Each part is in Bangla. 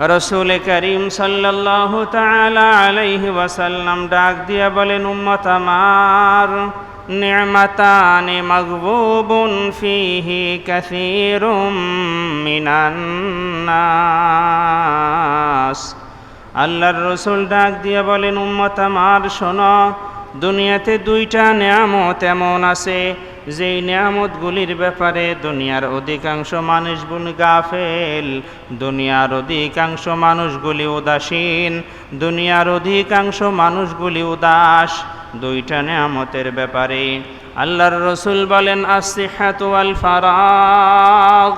রাসূল করিম সাল্লাল্লাহু তাআলা আলাইহি ওয়াসাল্লাম ডাক দিয়া বলেন, উম্মত আমার, নি'মাতানি মাগবুবুন ফীহি কাসীরুম মিনান নাস। আল্লাহর রাসূল ডাক দিয়া বলেন, উম্মত আমার শোনো, দুনিয়াতে দুইটা নেয়ামত এমন আছে যেই নেয়ামতগুলির ব্যাপারে দুনিয়ার অধিকাংশ মানুষগুলি গাফেল, দুনিয়ার অধিকাংশ মানুষগুলি উদাসীন, দুনিয়ার অধিকাংশ মানুষগুলি উদাস। দুইটা নেয়ামতের ব্যাপারে আল্লাহর রাসূল বলেন, আস-সিহহাতু ওয়াল ফারাগ।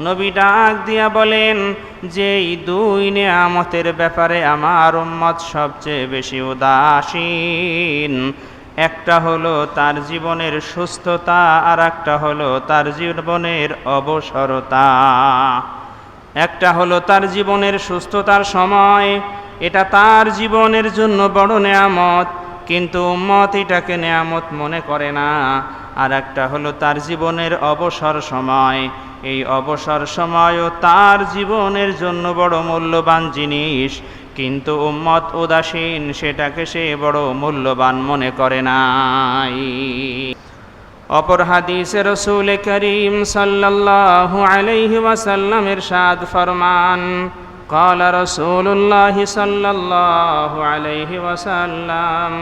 নবী ডাক দিয়া বলেন যে এই দুই নেয়ামতের ব্যাপারে আমার উম্মত সবচেয়ে বেশি উদাসীন। একটা হলো তার জীবনের সুস্থতা, আর একটা হলো তার জীবনের অবসরতা। একটা হলো তার জীবনের সুস্থতার সময়, এটা তার জীবনের জন্য বড় নেয়ামত, কিন্তু উম্মত এটাকে নেয়ামত মনে করে না। আর একটা হলো তার জীবনের অবসর সময়, এই অবসর সময়ও তার জীবনের জন্য বড় মূল্যবান জিনিস, কিন্তু উম্মত উদাসীন, সেটাকে সে বড় মূল্যবান মনে করে নাই। অপর হাদিসে রাসূল করিম সাল্লাল্লাহু আলাইহি ওয়াসাল্লাম ইরশাদ ফরমান, قال رسول الله صلى الله عليه وسلم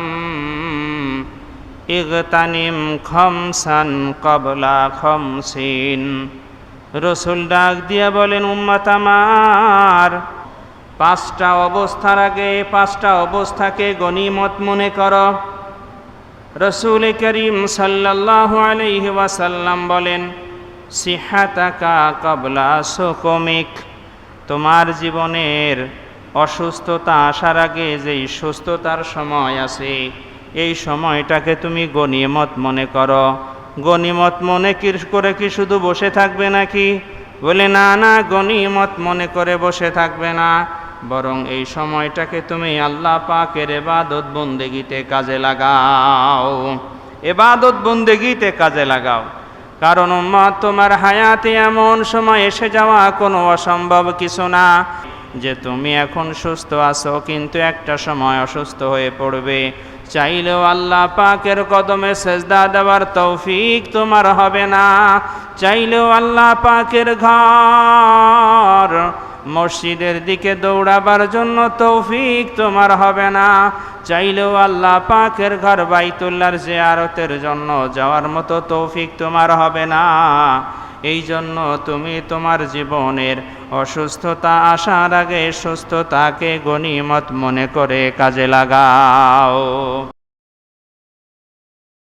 اغتنم خمسا قبل خمسين। রাসূল ডাক দিয়া বলেন, উম্মত আমার, পাঁচটা অবস্থার আগে পাঁচটা অবস্থাকে গনিমত মনে করো। রাসূল করিম সাল্লাল্লাহু আলাইহি ওয়াসাল্লাম বলেন, সিহাতাকা ক্বাবলা সুকুমিক। তোমার জীবনের অসুস্থতা আসার আগে যেই সুস্থতার সময় আছে, এই সময়টাকে তুমি গনিমত মনে করো। গনিমত মনে করে কি শুধু বসে থাকবে নাকি? বলে না না, গনিমত মনে করে বসে থাকবে না, বরং এই সময়টাকে তুমি আল্লাহ পাকের ইবাদত বন্দেগীতে কাজে লাগাও, ইবাদত বন্দেগীতে কাজে লাগাও। কারণ উম্মত, তোমার হায়াতে এমন সময় এসে যাওয়া কোনো অসম্ভব কিছু না যে তুমি এখন সুস্থ আছো কিন্তু একটা সময় অসুস্থ হয়ে পড়বে। চাইলেও আল্লাহ পাকের কদমে সেজদা দেওয়ার তৌফিক তোমার হবে না, চাইলেও আল্লাহ পাকের ঘর মসজিদের দিকে দৌড়াবার জন্য তৌফিক তোমার হবে না, চাইলেও আল্লাহ পাকের ঘর বাইতুল্লাহর জিয়ারতের জন্য যাওয়ার মতো তৌফিক তোমার হবে না। এই জন্য তুমি তোমার জীবনের অসুস্থতা আসার আগে সুস্থতাকে গনিমত মনে করে কাজে লাগাও।